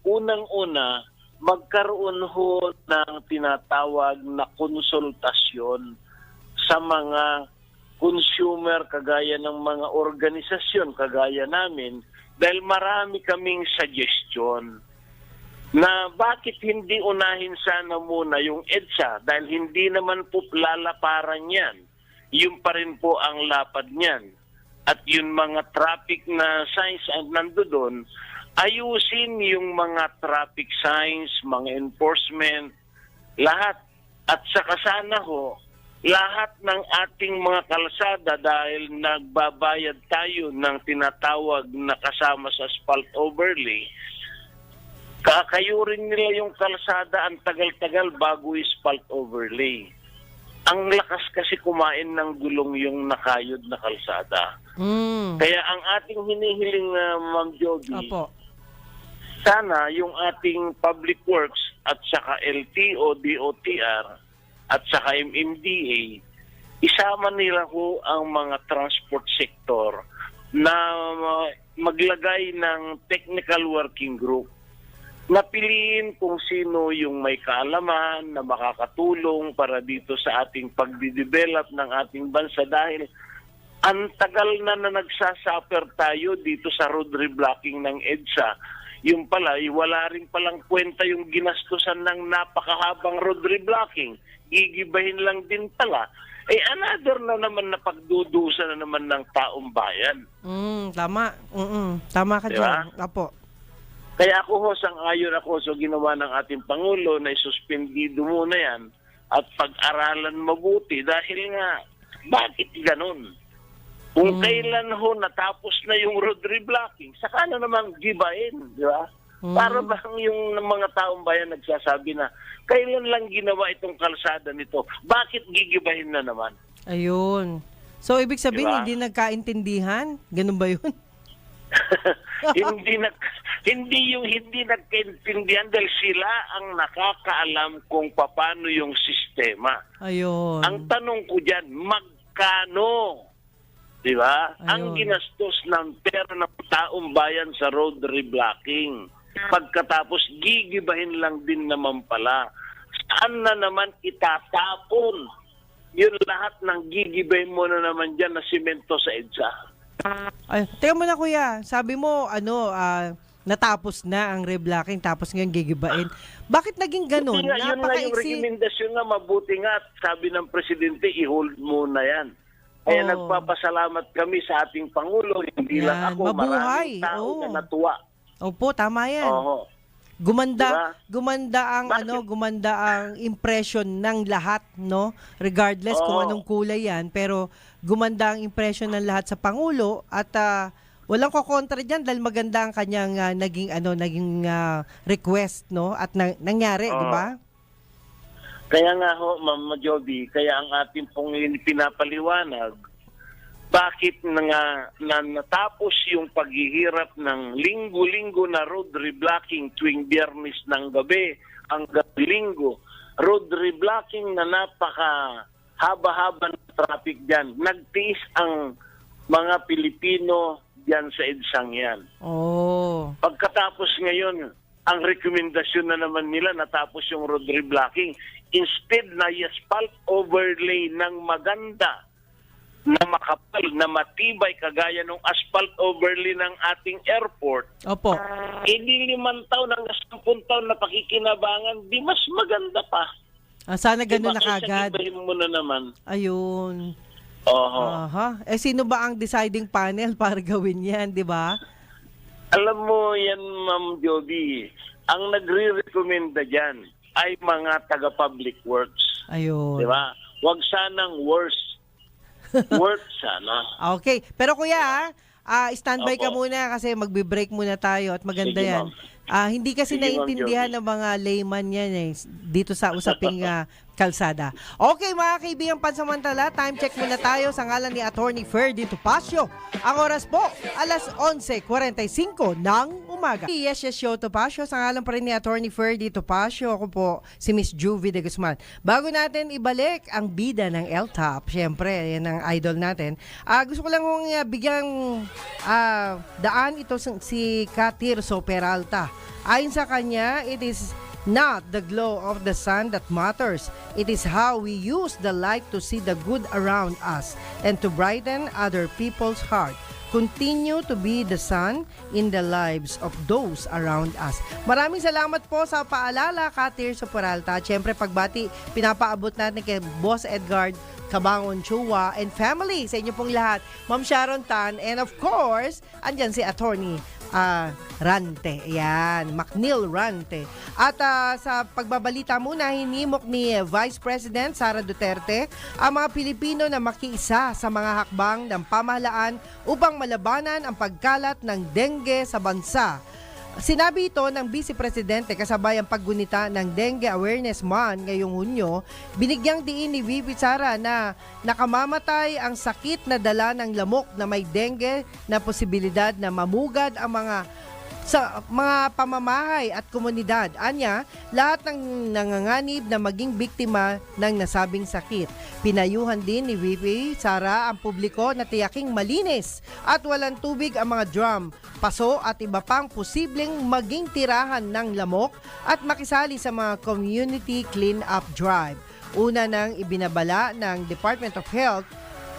Speaker 9: unang-una, magkaroon ho ng tinatawag na konsultasyon sa mga consumer kagaya ng mga organisasyon kagaya namin dahil marami kaming suggestion na bakit hindi unahin sana muna yung EDSA dahil hindi naman po lalaparan yan. Yun pa rin po ang lapad niyan. At yung mga traffic na signs ang nandoon, ayusin yung mga traffic signs, mga enforcement, lahat. At saka sana ho, lahat ng ating mga kalsada dahil nagbabayad tayo ng tinatawag na kasama sa asphalt overlay, kakayurin nila yung kalsada ang tagal-tagal bago asphalt overlay. Ang lakas kasi kumain ng gulong yung nakayod na kalsada. Kaya ang ating hinihiling, Ma'am Joby,
Speaker 4: Opo.
Speaker 9: sana yung ating public works at saka LTO, DOTR at saka MMDA, isama nila ho ang mga transport sector na maglagay ng technical working group. Napiliin kung sino yung may kaalaman na makakatulong para dito sa ating pagdidevelop ng ating bansa dahil ang tagal na nagsasuffer tayo dito sa road reblocking ng EDSA. Yung pala, wala rin palang kwenta yung ginastusan ng napakahabang road reblocking. Gigibahin lang din pala. Another na naman na pagdudusa na naman ng taong bayan.
Speaker 4: Tama. Tama ka
Speaker 9: Diba?
Speaker 4: dyan. Opo.
Speaker 9: Kaya ako ho, sang-ayon ako sa ginawa ng ating Pangulo na isuspendido muna yan at pag-aralan mabuti dahil nga, bakit ganun? Kung kailan ho natapos na yung road reblocking, saka na namang gibain, di ba? Para bang yung mga taong bayan nagsasabi na, kailan lang ginawa itong kalsada nito? Bakit gigibahin na naman?
Speaker 4: Ayun. So, ibig sabihin,
Speaker 9: Diba?
Speaker 4: hindi nagkaintindihan? Ganun ba yun?
Speaker 9: hindi nagkaintindihan dahil sila ang nakakaalam kung paano yung sistema.
Speaker 4: Ayun.
Speaker 9: Ang tanong ko dyan, magkano? Di ba? Ang
Speaker 4: Ayun.
Speaker 9: ginastos ng pera ng taong bayan sa road reblocking. Pagkatapos, gigibahin lang din naman pala. Saan na naman itatapon? Yun lahat ng gigibahin mo na naman dyan na simento sa EDSA.
Speaker 4: Ay, teka muna kuya, sabi mo natapos na ang reblocking tapos ngayon gigibain. Bakit naging ganun?
Speaker 9: Yun nga yung rekomendasyon nga, mabuti nga at sabi ng Presidente, i-hold muna yan. Kaya nagpapasalamat kami sa ating Pangulo, hindi lang ako,
Speaker 4: mabuhay.
Speaker 9: maraming tao na natuwa.
Speaker 4: Opo, tama yan.
Speaker 9: Oo.
Speaker 4: Gumanda,
Speaker 9: Diba?
Speaker 4: gumanda ang impression ng lahat, no? Regardless kung
Speaker 9: Oo.
Speaker 4: anong kulay yan, pero gumanda ang impression ng lahat sa Pangulo at walang kokontra diyan dahil maganda ang kanyang naging request, no? At nangyari,
Speaker 9: Oo.
Speaker 4: di ba?
Speaker 9: Kaya nga ho, Ma'am Joby, kaya ang ating pong pinapaliwanag, bakit na natapos yung paghihirap ng linggo-linggo na road reblocking tuwing Biyernes ng gabi hanggang Linggo. Road reblocking na napaka haba-haba ng traffic dyan. Nagtiis ang mga Pilipino dyan sa EDSAng yan.
Speaker 4: Oh.
Speaker 9: Pagkatapos ngayon, ang rekomendasyon na naman nila natapos yung road reblocking. Instead na asphalt overlay ng maganda, na makapal, na matibay kagaya ng asphalt overlay ng ating airport.
Speaker 4: Opo.
Speaker 9: Hindi 5 taon hanggang 10 taon na pakikinabangan, di mas maganda pa.
Speaker 4: Sana ganun na
Speaker 9: Diba?
Speaker 4: kagad.
Speaker 9: Kaysa gibahin mo na naman.
Speaker 4: Ayun.
Speaker 9: Oho.
Speaker 4: Aha. Sino ba ang deciding panel para gawin yan, di ba?
Speaker 9: Alam mo yan, Ma'am Joby, ang nagre-recommenda dyan ay mga taga-public works.
Speaker 4: Ayun.
Speaker 9: Di ba? Huwag sanang worse. Work sana.
Speaker 4: Okay. Pero kuya, standby ka
Speaker 9: Opo.
Speaker 4: muna kasi magbe-break muna tayo at maganda
Speaker 9: Sige,
Speaker 4: yan. Hindi kasi
Speaker 9: Sige, Ma'am
Speaker 4: naiintindihan
Speaker 9: Joby.
Speaker 4: ng mga layman yan dito sa usaping kalsada. Okay mga kaibigan pansamantala, time check muna tayo sa ngalan ni Attorney Ferdy Topacio. Ang oras po, alas 11:45 ng umaga. umaga. Yes, Show Topacio. Sa ngalan pa rin ni Attorney Ferdy Topacio. Ako po si Miss Juvie de Guzman. Bago natin ibalik ang bida ng LTOP, syempre, yan ang idol natin. Gusto ko lang bigyang daan ito si Katirso Peralta. Ayon sa kanya, it is not the glow of the sun that matters. It is how we use the light to see the good around us and to brighten other people's heart. Continue to be the sun in the lives of those around us. Maraming salamat po sa paalala, Katirso Peralta. Siyempre, pagbati, pinapaabot natin kay Boss Edgar Cabangon Chua and family, sa inyo pong lahat. Ma'am Sharon Tan, and of course, andyan si Attorney Rante. Ayan, McNeil Rante. At sa pagbabalita muna, hinimok ni Vice President Sara Duterte ang mga Pilipino na makiisa sa mga hakbang ng pamahalaan upang malabanan ang pagkalat ng dengue sa bansa. Sinabi ito ng Vice Presidente kasabay ang paggunita ng Dengue Awareness Month ngayong Hunyo. Binigyang diin ni VP Sara na nakamamatay ang sakit na dala ng lamok na may dengue na posibilidad na mamugad ang sa mga pamamahay at komunidad. Anya, lahat ng nanganganib na maging biktima ng nasabing sakit. Pinayuhan din ni VP Sara ang publiko na tiyaking malinis at walang tubig ang mga drum, paso at iba pang posibleng maging tirahan ng lamok at makisali sa mga community clean-up drive. Una nang ibinabala ng Department of Health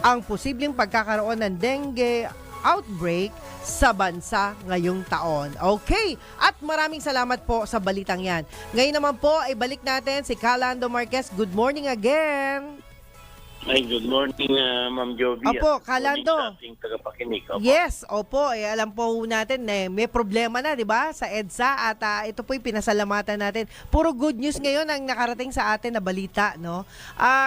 Speaker 4: ang posibleng pagkakaroon ng dengue outbreak sa bansa ngayong taon. Okay, at maraming salamat po sa balitang yan. Ngayon naman po ay balik natin si Calando Marquez. Good morning again.
Speaker 9: Ay, good morning, Ma'am Jovi.
Speaker 4: Opo, Calando.
Speaker 9: Sa ating tagapakinig. Opo.
Speaker 4: Yes, opo. Alam po natin may problema na, di ba, sa EDSA at ito po'y pinasalamatan natin. Puro good news ngayon ang nakarating sa atin na balita, no?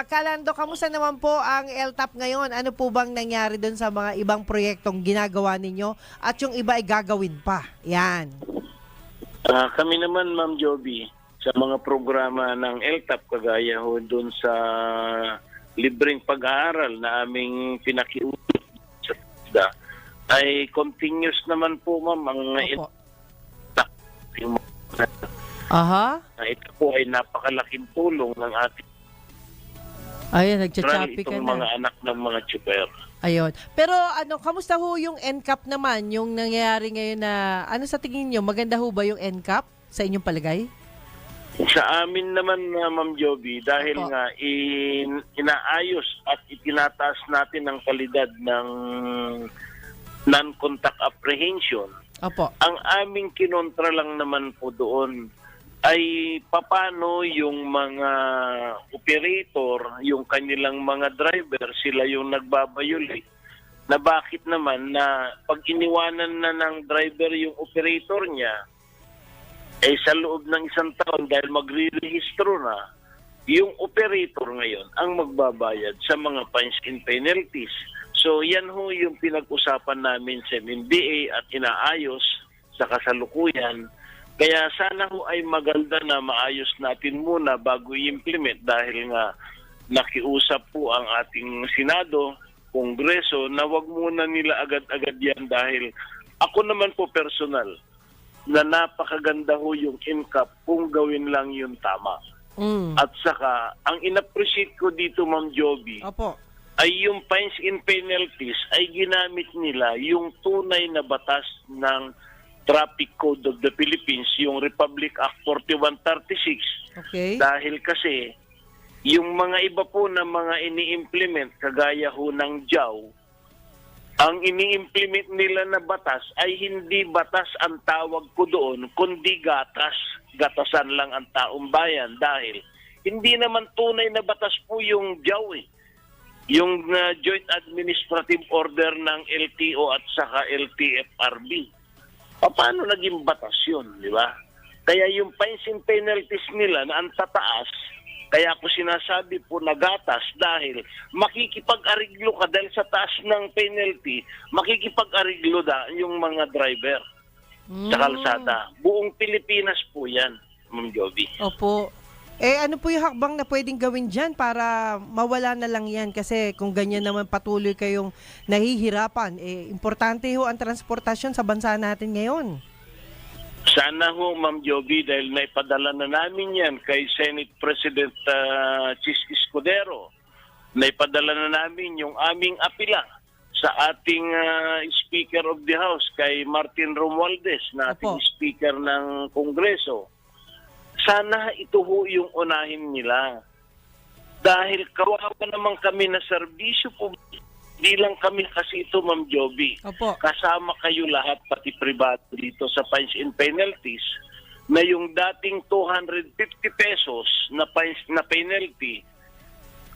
Speaker 4: Calando, kamusta naman po ang LTOP ngayon? Ano po bang nangyari doon sa mga ibang proyektong ginagawa ninyo at yung iba ay gagawin pa? Yan.
Speaker 9: Kami naman, Ma'am Jovi, sa mga programa ng LTOP kagaya ho doon sa libreng pag-aaral na aming pinakiulit sa TISDA ay continuous naman po, ma'am, ang ito po ay napakalaking tulong ng ating
Speaker 4: nagchachapi ka
Speaker 9: itong
Speaker 4: na.
Speaker 9: mga anak ng mga tsuper.
Speaker 4: Ayun. Pero kamusta ho yung NCAP naman, yung nangyayari ngayon na, sa tingin nyo, maganda ho ba yung NCAP sa inyong palagay?
Speaker 9: Sa amin naman, Ma'am Jovi, dahil
Speaker 4: Opo.
Speaker 9: nga inaayos at itinataas natin ang kalidad ng non-contact apprehension,
Speaker 4: Opo.
Speaker 9: ang aming kinontra lang naman po doon ay papano yung mga operator, yung kanilang mga driver, sila yung nagbabayolate, na bakit naman na pag iniwanan na ng driver yung operator niya, sa loob ng isang taon dahil magre-rehistro na, yung operator ngayon ang magbabayad sa mga fines and penalties. So yan ho yung pinag-usapan namin sa MMDA at inaayos sa kasalukuyan. Kaya sana ho ay maganda na maayos natin muna bago i-implement dahil nga nakiusap po ang ating Senado, Kongreso na wag muna nila agad-agad yan dahil ako naman po personal na napakaganda ho yung NCAP kung gawin lang yung tama. At saka, ang in-appreciate ko dito, Ma'am Jovi,
Speaker 4: Opo.
Speaker 9: ay yung fines and penalties ay ginamit nila yung tunay na batas ng Traffic Code of the Philippines, yung Republic Act 4136.
Speaker 4: Okay.
Speaker 9: Dahil kasi, yung mga iba po na mga ini-implement, kagaya ho ng JAW, ang ini-implement nila na batas ay hindi batas ang tawag ko doon, kundi gatas. Gatasan lang ang taong bayan dahil hindi naman tunay na batas po yung JAW yung Joint Administrative Order ng LTO at saka LTFRB. Paano naging batas yun, di ba? Kaya yung fines and penalties nila na ang tataas, kaya ako sinasabi po na gatas dahil makikipag-ariglo ka dahil sa taas ng penalty, makikipag-ariglo yung mga driver sa kalsada. Buong Pilipinas po yan, Ma'am Jovi.
Speaker 4: Opo. Ano po yung hakbang na pwedeng gawin dyan para mawala na lang yan? Kasi kung ganyan naman patuloy kayong nahihirapan, importante ho ang transportasyon sa bansa natin ngayon.
Speaker 9: Sana ho, Ma'am Joby, dahil naipadala na namin yan kay Senate President Chis Escudero, naipadala na namin yung aming apila sa ating Speaker of the House, kay Martin Romualdez, na ating
Speaker 4: Opo.
Speaker 9: Speaker ng Kongreso. Sana ito ho yung unahin nila. Dahil kawawa naman kami na serbisyo po. Di lang kami kasi ito, Ma'am Joby.
Speaker 4: Opo.
Speaker 9: Kasama kayo lahat, pati privado dito sa fines and penalties, na yung dating 250 pesos na fines na penalty,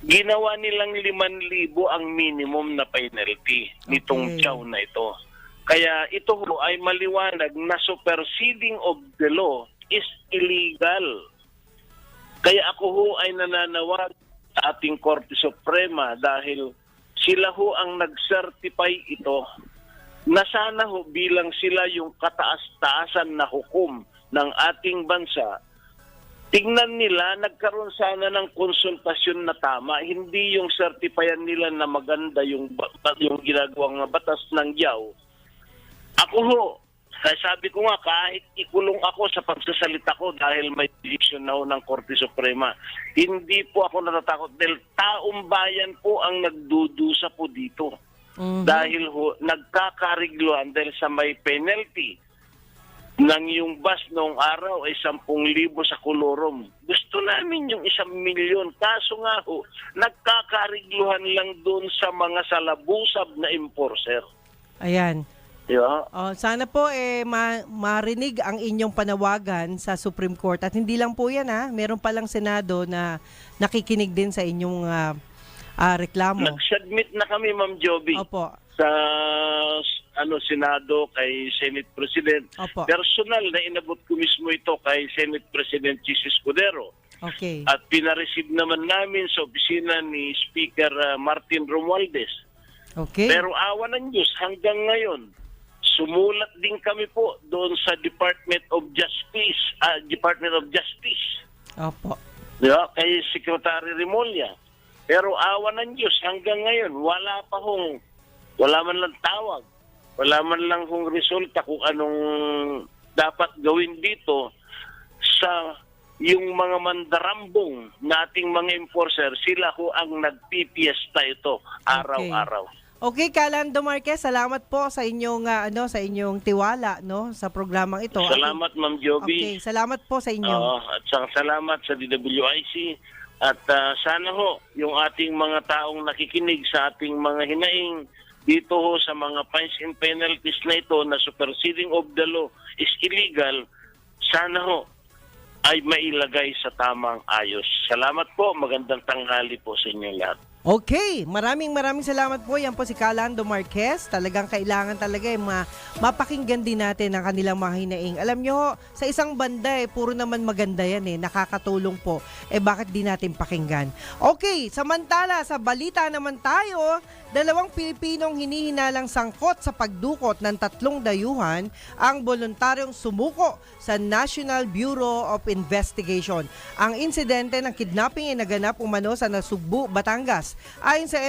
Speaker 9: ginawa nilang 5,000 ang minimum na penalty nitong
Speaker 4: Okay.
Speaker 9: chow na ito. Kaya ito ho ay maliwanag na superseding of the law is illegal. Kaya ako ho ay nananawag sa ating Korte Suprema dahil sila ho ang nag-certify ito na sana ho bilang sila yung kataas-taasan na hukom ng ating bansa, tingnan nila, nagkaroon sana ng konsultasyon na tama, hindi yung certifyan nila na maganda yung ginagawang batas ng yaw. Ako ho, sabi ko nga, kahit ikulong ako sa pagsasalita ko dahil may decision na ho ng Korte Suprema, hindi po ako natatakot dahil taong bayan po ang nagdudusa po dito. Dahil ho, nagkakarigluhan dahil sa may penalty ng yung bus noong araw ay 10,000 sa kolorom. Gusto namin yung 1,000,000. Kaso nga ho, nagkakarigluhan lang doon sa mga salabusab na enforcer.
Speaker 4: Ayan.
Speaker 9: Yeah.
Speaker 4: Sana po marinig ang inyong panawagan sa Supreme Court. At hindi lang po yan meron palang Senado na nakikinig din sa inyong reklamo.
Speaker 9: Nag-submit na kami, Ma'am Joby,
Speaker 4: Opo.
Speaker 9: sa Senado kay Senate President.
Speaker 4: Opo.
Speaker 9: Personal na inabot ko mismo ito kay Senate President Chis Escudero.
Speaker 4: Okay.
Speaker 9: At pinareceive naman namin sa opisina ni Speaker Martin Romualdez.
Speaker 4: Okay.
Speaker 9: Pero awa ng Diyos, hanggang ngayon, sumulat din kami po doon sa Department of Justice.
Speaker 4: Opo.
Speaker 9: Yeah, kay Secretary Remulla. Pero awa ng Diyos, hanggang ngayon, wala man lang tawag, wala man lang kung resulta kung anong dapat gawin dito sa yung mga mandarambong nating mga enforcer. Sila ho ang nagpipiesta ito araw-araw.
Speaker 4: Okay, Calando Marquez, salamat po sa inyong sa inyong tiwala sa programang ito.
Speaker 9: Salamat, Ma'am Joby.
Speaker 4: Okay, salamat po sa inyo.
Speaker 9: At salamat sa DWIC. At sana ho, yung ating mga taong nakikinig sa ating mga hinaing dito ho sa mga fines and penalties na ito na superseding of the law is illegal, sana ho ay mailagay sa tamang ayos. Salamat po, magandang tanghali po sa inyo lahat.
Speaker 4: Okay, maraming salamat po. Yan po si Calando Marquez. Talagang kailangan talaga mapakinggan din natin ang kanilang mga hinaing. Alam nyo, sa isang banda puro naman maganda yan nakakatulong po. Bakit di natin pakinggan? Okay, samantala sa balita naman tayo, 2 Pilipinong hinihinalang sangkot sa pagdukot ng 3 dayuhan ang voluntaryong sumuko sa National Bureau of Investigation. Ang insidente ng kidnapping ay naganap umano sa Nasugbu, Batangas. Ayon sa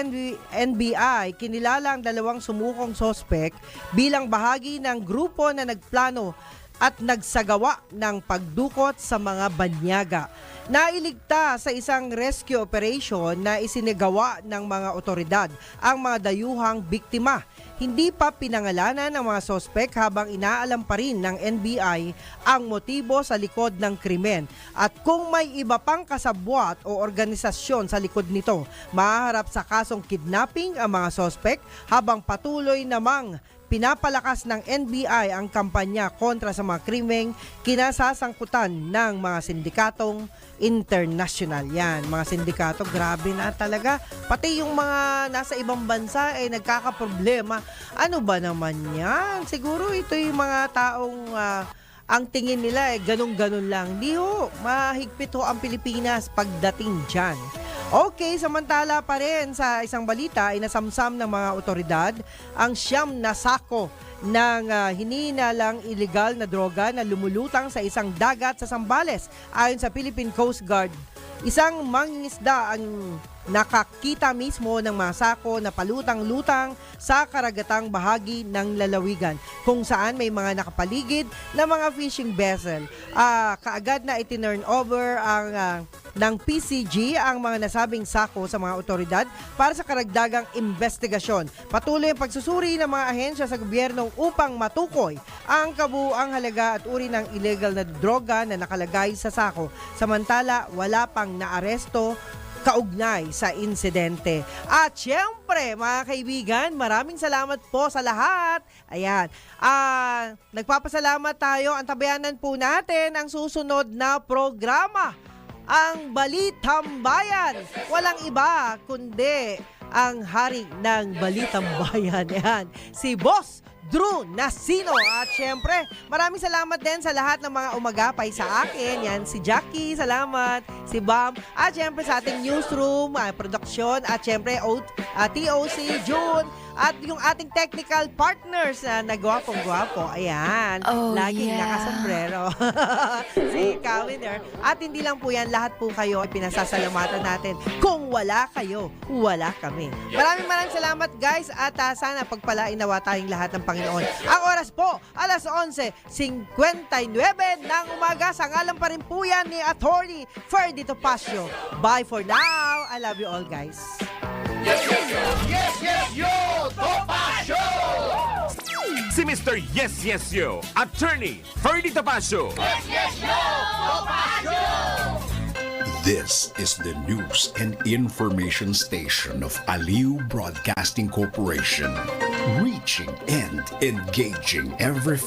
Speaker 4: NBI, kinilala ang 2 sumukong sospek bilang bahagi ng grupo na nagplano at nagsagawa ng pagdukot sa mga banyaga. Nailigtas sa isang rescue operation na isinagawa ng mga otoridad ang mga dayuhang biktima. Hindi pa pinangalanan ng mga sospek habang inaalam pa rin ng NBI ang motibo sa likod ng krimen. At kung may iba pang kasabwat o organisasyon sa likod nito, mahaharap sa kasong kidnapping ang mga sospek habang patuloy namang pinapalakas ng NBI ang kampanya kontra sa mga krimeng kinasasangkutan ng mga sindikatong international. Yan, mga sindikato, grabe na talaga. Pati yung mga nasa ibang bansa nagkakaproblema. Ano ba naman yan? Siguro ito yung mga taong ang tingin nila ganun-ganun lang. Di ho, mahigpit ho ang Pilipinas pagdating dyan. Okay, samantala pa rin sa isang balita ay nasamsam ng mga otoridad ang 9 na sako ng hinihinalang illegal na droga na lumulutang sa isang dagat sa Zambales. Ayon sa Philippine Coast Guard, isang mangingisda ang nakakita mismo ng mga sako na palutang-lutang sa karagatang bahagi ng lalawigan kung saan may mga nakapaligid na mga fishing vessel. Kaagad na itinurn over ng PCG ang mga nasabing sako sa mga otoridad para sa karagdagang investigasyon. Patuloy ang pagsusuri ng mga ahensya sa gobyerno upang matukoy ang kabuuang halaga at uri ng illegal na droga na nakalagay sa sako. Samantala, wala pang naaresto kaugnay sa insidente. At syempre, mga kaibigan, maraming salamat po sa lahat. Ayan. Nagpapasalamat tayo. Antabayanan po natin ang susunod na programa. Ang Balitang Bayan. Walang iba kundi ang hari ng Balitang Bayan. Yan, si Boss Drew Nasino. At syempre, maraming salamat din sa lahat ng mga umagapay sa akin. Yan, si Jackie, salamat. Si Bam. At syempre sa ating newsroom, production. At syempre, TOC, June. At yung ating technical partners na nagwapong-gwapo. Ayan.
Speaker 5: Oh,
Speaker 4: laging
Speaker 5: yeah.
Speaker 4: nakasombrero. Si Kawiner. At hindi lang po yan, lahat po kayo ay pinasasalamatan natin. Kung wala kayo, wala kami. Maraming salamat guys. At sana pagpalain nawa tayong lahat ng Panginoon. Ang oras po, alas 11:59 ng umaga. Sa ngalan pa rin po yan ni Attorney Ferdy Topacio. Bye for now. I love you all guys.
Speaker 3: Yes, yes, yo! Topacio!
Speaker 2: Si Mr. Yes, Yes, Yo, Attorney Ferdy Topacio.
Speaker 3: Yes, yes, yo! Topacio!
Speaker 6: This is the news and information station of Aliu Broadcasting Corporation, reaching and engaging every